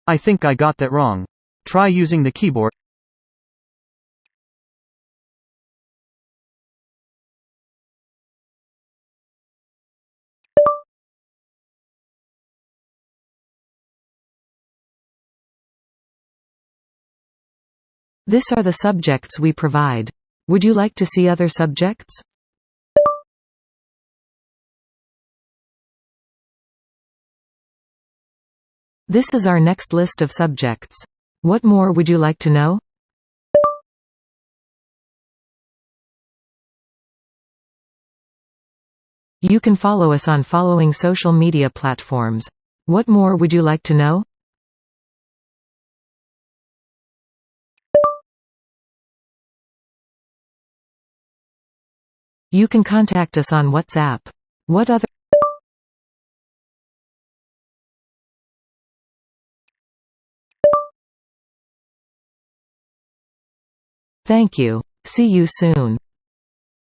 I think I got that wrong. Try using the keyboard. This are the subjects we provide. Would you like to see other subjects? This is our next list of subjects. What more would you like to know? You can follow us on following social media platforms. What more would you like to know? You can contact us on WhatsApp. What other? Thank you. See you soon.